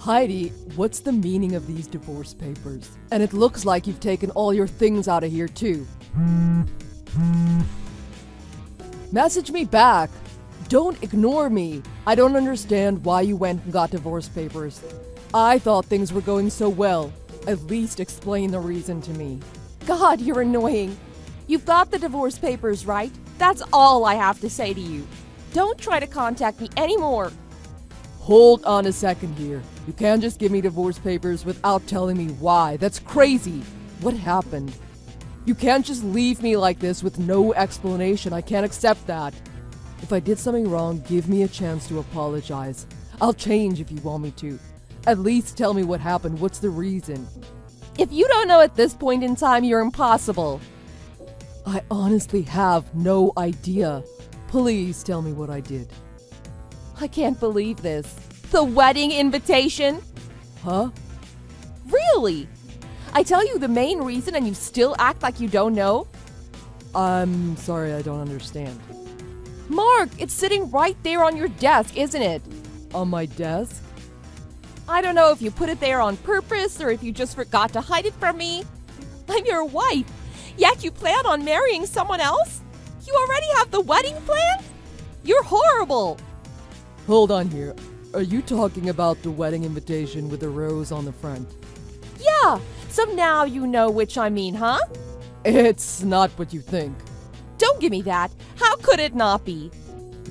Heidi, what's the meaning of these divorce papers? And it looks like you've taken all your things out of here too. Message me back. Don't ignore me. I don't understand why you went and got divorce papers. I thought things were going so well. At least explain the reason to me. God, you're annoying. You've got the divorce papers, right? That's all I have to say to you. Don't try to contact me anymore. Hold on a second here. You can't just give me divorce papers without telling me why. That's crazy. What happened? You can't just leave me like this with no explanation. I can't accept that. If I did something wrong, give me a chance to apologize. I'll change if you want me to. At least tell me what happened. What's the reason? If you don't know at this point in time, you're impossible. I honestly have no idea. Please tell me what I did. I can't believe this. The wedding invitation? Huh? Really? I tell you the main reason and you still act like you don't know? I'm sorry, I don't understand. Mark, it's sitting right there on your desk, isn't it? On my desk? I don't know if you put it there on purpose or if you just forgot to hide it from me. I'm your wife, yet you plan on marrying someone else? You already have the wedding planned? You're horrible. Hold on here. Are you talking about the wedding invitation with the rose on the front? Yeah, so now you know which I mean, huh? It's not what you think. Don't give me that. How could it not be?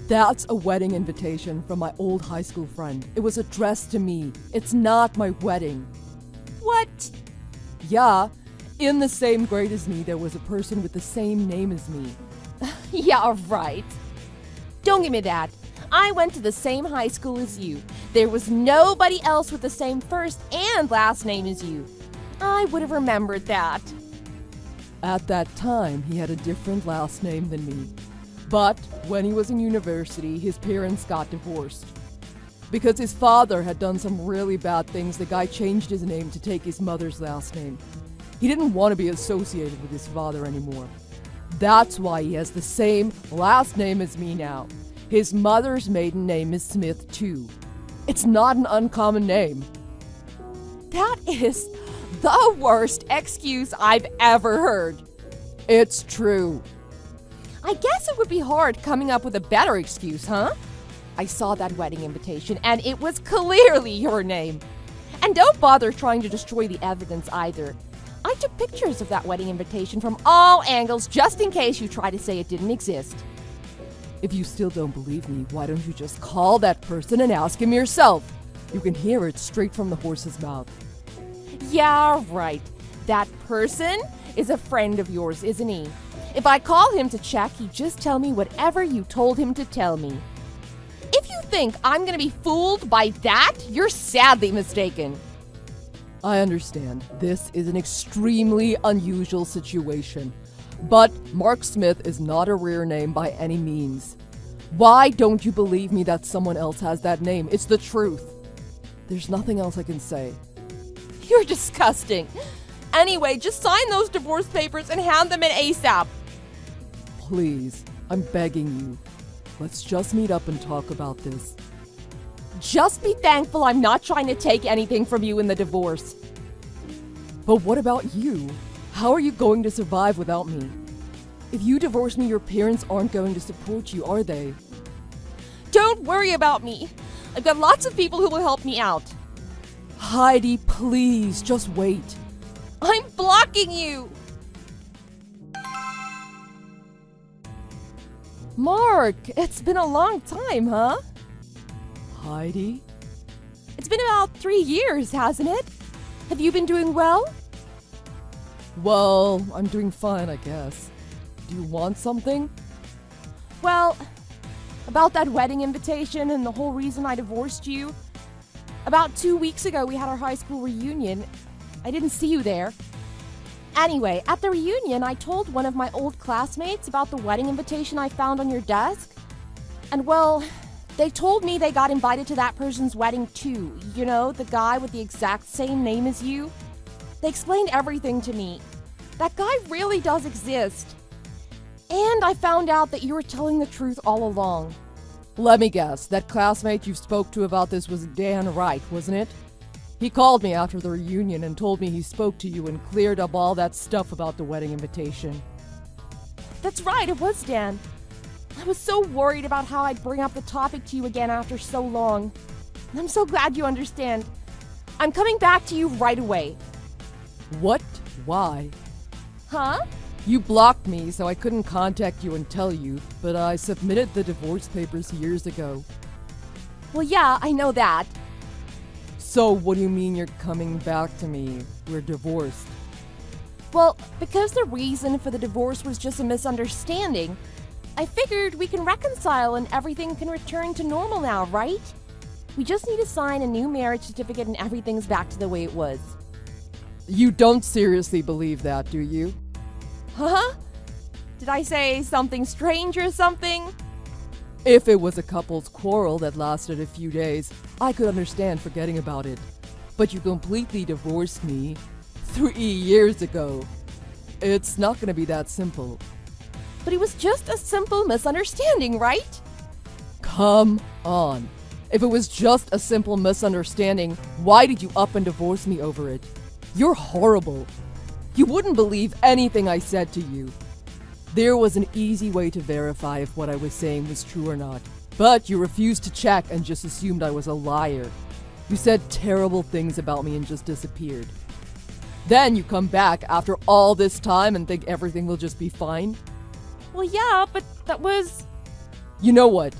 That's a wedding invitation from my old high school friend. It was addressed to me. It's not my wedding. What? Yeah, in the same grade as me, there was a person with the same name as me. Yeah, right. Don't give me that. I went to the same high school as you. There was nobody else with the same first and last name as you. I would have remembered that. At that time, he had a different last name than me. But when he was in university, his parents got divorced. Because his father had done some really bad things, the guy changed his name to take his mother's last name. He didn't want to be associated with his father anymore. That's why he has the same last name as me now. His mother's maiden name is Smith, too. It's not an uncommon name. That is the worst excuse I've ever heard. It's true. I guess it would be hard coming up with a better excuse, huh? I saw that wedding invitation, and it was clearly your name. And don't bother trying to destroy the evidence either. I took pictures of that wedding invitation from all angles just in case you try to say it didn't exist. If you still don't believe me, why don't you just call that person and ask him yourself? You can hear it straight from the horse's mouth. Yeah, right. That person is a friend of yours, isn't he? If I call him to check, he'd just tell me whatever you told him to tell me. If you think I'm gonna be fooled by that, you're sadly mistaken. I understand. This is an extremely unusual situation. But Mark Smith is not a rare name by any means. Why don't you believe me that someone else has that name? It's the truth. There's nothing else I can say. You're disgusting. Anyway, just sign those divorce papers and hand them in ASAP. Please, I'm begging you. Let's just meet up and talk about this. Just be thankful I'm not trying to take anything from you in the divorce. But what about you? How are you going to survive without me? If you divorce me, your parents aren't going to support you, are they? Don't worry about me. I've got lots of people who will help me out. Heidi, please, just wait. I'm blocking you. Mark, it's been a long time, huh? Heidi? It's been about 3 years, hasn't it? Have you been doing well? Well, I'm doing fine, I guess. Do you want something? Well, about that wedding invitation and the whole reason I divorced you. About 2 weeks ago, we had our high school reunion. I didn't see you there. Anyway, at the reunion, I told one of my old classmates about the wedding invitation I found on your desk. And well, they told me they got invited to that person's wedding too. You know, the guy with the exact same name as you. They explained everything to me. That guy really does exist. And I found out that you were telling the truth all along. Let me guess, that classmate you spoke to about this was Dan Wright, wasn't it? He called me after the reunion and told me he spoke to you and cleared up all that stuff about the wedding invitation. That's right, it was Dan. I was so worried about how I'd bring up the topic to you again after so long. And I'm so glad you understand. I'm coming back to you right away. What? Why? Huh? You blocked me, so I couldn't contact you and tell you, but I submitted the divorce papers years ago. Well, yeah, I know that. So what do you mean you're coming back to me? We're divorced. Well, because the reason for the divorce was just a misunderstanding, I figured we can reconcile and everything can return to normal now, right? We just need to sign a new marriage certificate and everything's back to the way it was. You don't seriously believe that, do you? Huh? Did I say something strange or something? If it was a couple's quarrel that lasted a few days, I could understand forgetting about it. But you completely divorced me 3 years ago. It's not gonna be that simple. But it was just a simple misunderstanding, right? Come on. If it was just a simple misunderstanding, why did you up and divorce me over it? You're horrible. You wouldn't believe anything I said to you. There was an easy way to verify if what I was saying was true or not. But you refused to check and just assumed I was a liar. You said terrible things about me and just disappeared. Then you come back after all this time and think everything will just be fine? Well, yeah, but that was... You know what?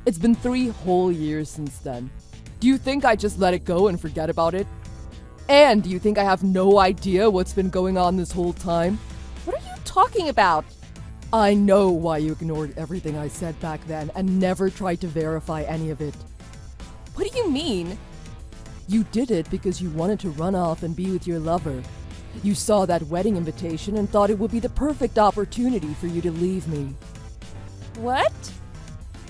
It's been 3 whole years since then. Do you think I just let it go and forget about it? And do you think I have no idea what's been going on this whole time? What are you talking about? I know why you ignored everything I said back then and never tried to verify any of it. What do you mean? You did it because you wanted to run off and be with your lover. You saw that wedding invitation and thought it would be the perfect opportunity for you to leave me. What?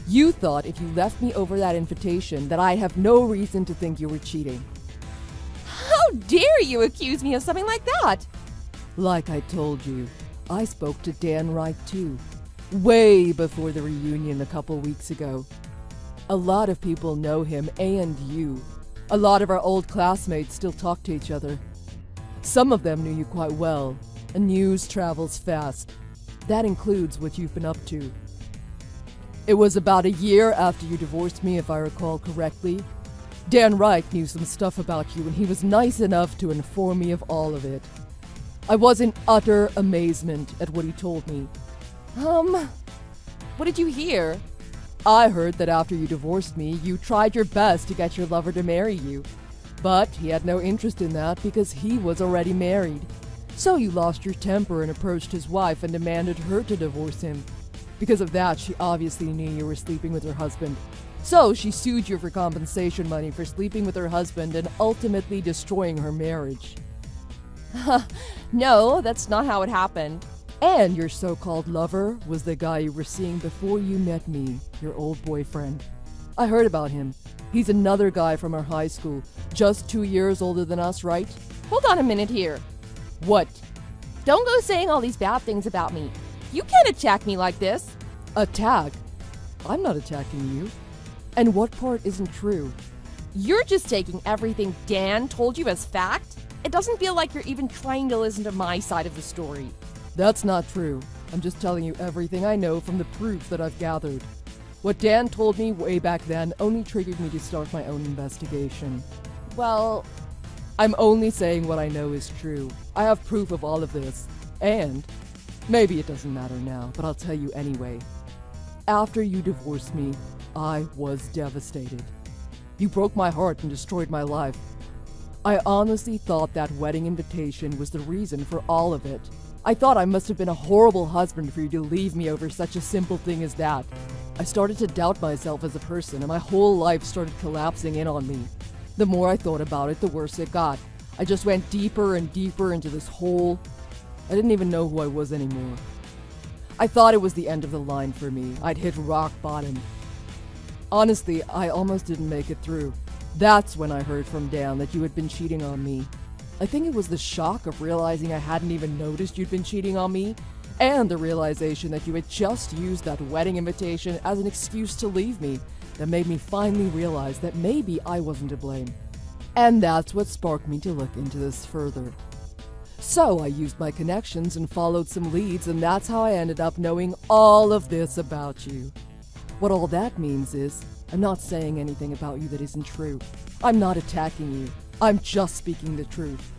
You thought if you left me over that invitation that I'd have no reason to think you were cheating. How dare you accuse me of something like that? Like I told you, I spoke to Dan Wright too, way before the reunion a couple weeks ago. A lot of people know him and you. A lot of our old classmates still talk to each other. Some of them knew you quite well, and news travels fast. That includes what you've been up to. It was about a year after you divorced me, if I recall correctly. Dan Wright knew some stuff about you, and he was nice enough to inform me of all of it. I was in utter amazement at what he told me. What did you hear? I heard that after you divorced me, you tried your best to get your lover to marry you. But he had no interest in that because he was already married. So you lost your temper and approached his wife and demanded her to divorce him. Because of that, she obviously knew you were sleeping with her husband. So she sued you for compensation money for sleeping with her husband and ultimately destroying her marriage. No, that's not how it happened. And your so-called lover was the guy you were seeing before you met me, your old boyfriend. I heard about him. He's another guy from our high school, just 2 years older than us, right? Hold on a minute here. What? Don't go saying all these bad things about me. You can't attack me like this. Attack? I'm not attacking you. And what part isn't true? You're just taking everything Dan told you as fact. It doesn't feel like you're even trying to listen to my side of the story. That's not true. I'm just telling you everything I know from the proof that I've gathered. What Dan told me way back then only triggered me to start my own investigation. Well, I'm only saying what I know is true. I have proof of all of this. And maybe it doesn't matter now, but I'll tell you anyway. After you divorced me, I was devastated. You broke my heart and destroyed my life. I honestly thought that wedding invitation was the reason for all of it. I thought I must have been a horrible husband for you to leave me over such a simple thing as that. I started to doubt myself as a person, and my whole life started collapsing in on me. The more I thought about it, the worse it got. I just went deeper and deeper into this hole. I didn't even know who I was anymore. I thought it was the end of the line for me. I'd hit rock bottom. Honestly, I almost didn't make it through. That's when I heard from Dan that you had been cheating on me. I think it was the shock of realizing I hadn't even noticed you'd been cheating on me, and the realization that you had just used that wedding invitation as an excuse to leave me that made me finally realize that maybe I wasn't to blame. And that's what sparked me to look into this further. So I used my connections and followed some leads, and that's how I ended up knowing all of this about you. What all that means is, I'm not saying anything about you that isn't true. I'm not attacking you. I'm just speaking the truth.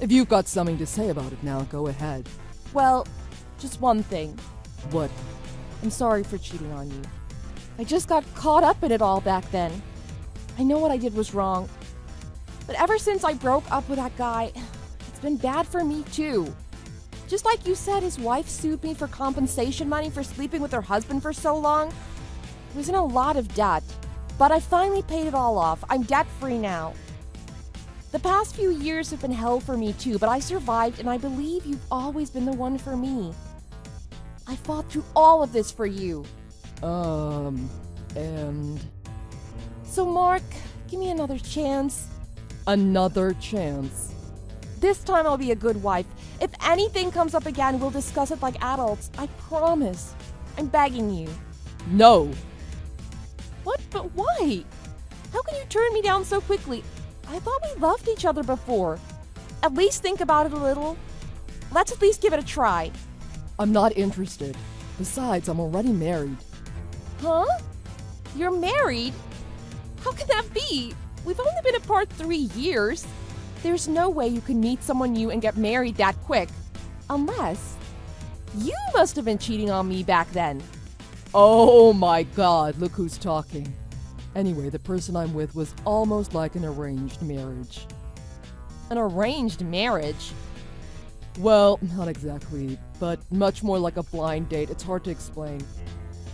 If you've got something to say about it now, go ahead. Well, just one thing. What? I'm sorry for cheating on you. I just got caught up in it all back then. I know what I did was wrong. But ever since I broke up with that guy, it's been bad for me too. Just like you said, his wife sued me for compensation money for sleeping with her husband for so long. I was in a lot of debt, but I finally paid it all off. I'm debt-free now. The past few years have been hell for me too, but I survived, and I believe you've always been the one for me. I fought through all of this for you. And... So Mark, give me another chance. Another chance. This time I'll be a good wife. If anything comes up again, we'll discuss it like adults. I promise. I'm begging you. No. What? But why? How can you turn me down so quickly? I thought we loved each other before. At least think about it a little. Let's at least give it a try. I'm not interested. Besides, I'm already married. Huh? You're married? How can that be? We've only been apart 3 years. There's no way you can meet someone new and get married that quick. Unless you must have been cheating on me back then. Oh my god, look who's talking. Anyway, the person I'm with was almost like an arranged marriage. An arranged marriage? Well, not exactly, but much more like a blind date. It's hard to explain.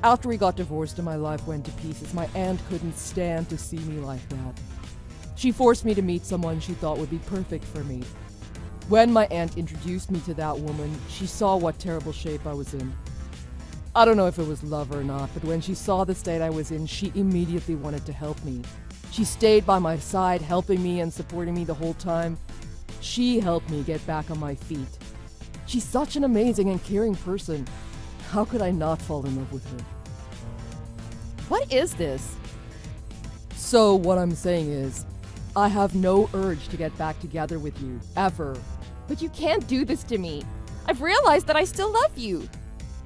After we got divorced and my life went to pieces, my aunt couldn't stand to see me like that. She forced me to meet someone she thought would be perfect for me. When my aunt introduced me to that woman, she saw what terrible shape I was in. I don't know if it was love or not, but when she saw the state I was in, she immediately wanted to help me. She stayed by my side, helping me and supporting me the whole time. She helped me get back on my feet. She's such an amazing and caring person. How could I not fall in love with her? What is this? So what I'm saying is, I have no urge to get back together with you, ever. But you can't do this to me. I've realized that I still love you.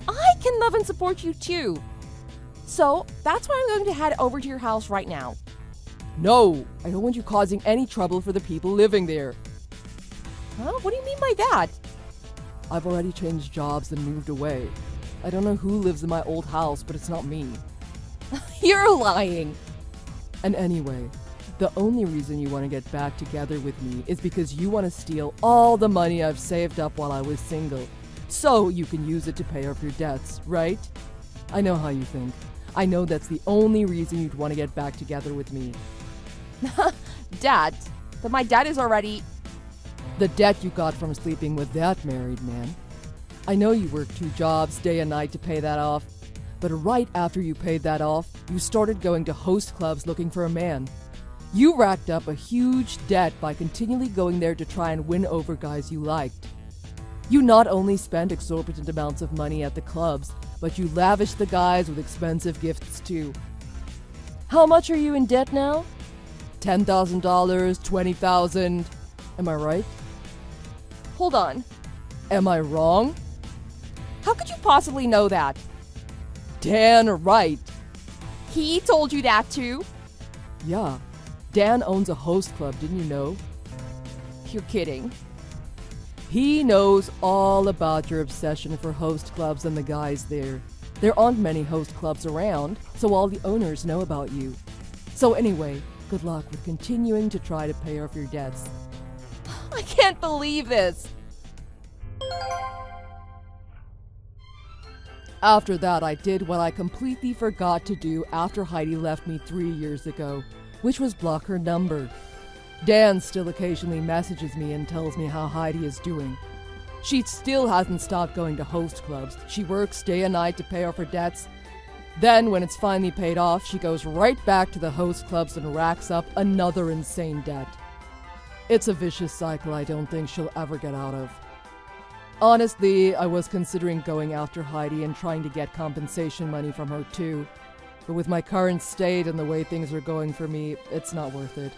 I can love and support you too. So that's why I'm going to head over to your house right now. No, I don't want you causing any trouble for the people living there. Huh? What do you mean by that? I've already changed jobs and moved away. I don't know who lives in my old house, but it's not me. You're lying. And anyway, the only reason you want to get back together with me is because you want to steal all the money I've saved up while I was single, so you can use it to pay off your debts, right? I know how you think. I know that's the only reason you'd want to get back together with me. Debt? But my debt is already... The debt you got from sleeping with that married man. I know you worked 2 jobs day and night to pay that off, but right after you paid that off, you started going to host clubs looking for a man. You racked up a huge debt by continually going there to try and win over guys you liked. You not only spent exorbitant amounts of money at the clubs, but you lavished the guys with expensive gifts too. How much are you in debt now? $10,000, $20,000. Am I right? Hold on. Am I wrong? How could you possibly know that? Dan right. He told you that too? Yeah. Dan owns a host club, didn't you know? You're kidding. He knows all about your obsession for host clubs and the guys there. There aren't many host clubs around, so all the owners know about you. So anyway, good luck with continuing to try to pay off your debts. I can't believe this. After that, I did what I completely forgot to do after Heidi left me 3 years ago, which was block her number. Dan still occasionally messages me and tells me how Heidi is doing. She still hasn't stopped going to host clubs. She works day and night to pay off her debts. Then, when it's finally paid off, she goes right back to the host clubs and racks up another insane debt. It's a vicious cycle I don't think she'll ever get out of. Honestly, I was considering going after Heidi and trying to get compensation money from her too. But with my current state and the way things are going for me, it's not worth it.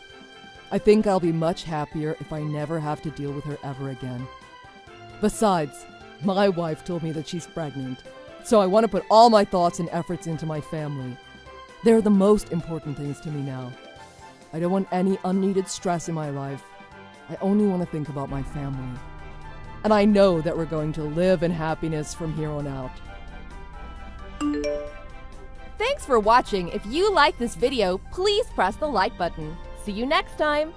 I think I'll be much happier if I never have to deal with her ever again. Besides, my wife told me that she's pregnant, so I want to put all my thoughts and efforts into my family. They're the most important things to me now. I don't want any unneeded stress in my life. I only want to think about my family. And I know that we're going to live in happiness from here on out. Thanks for watching. If you like this video, please press the like button. See you next time.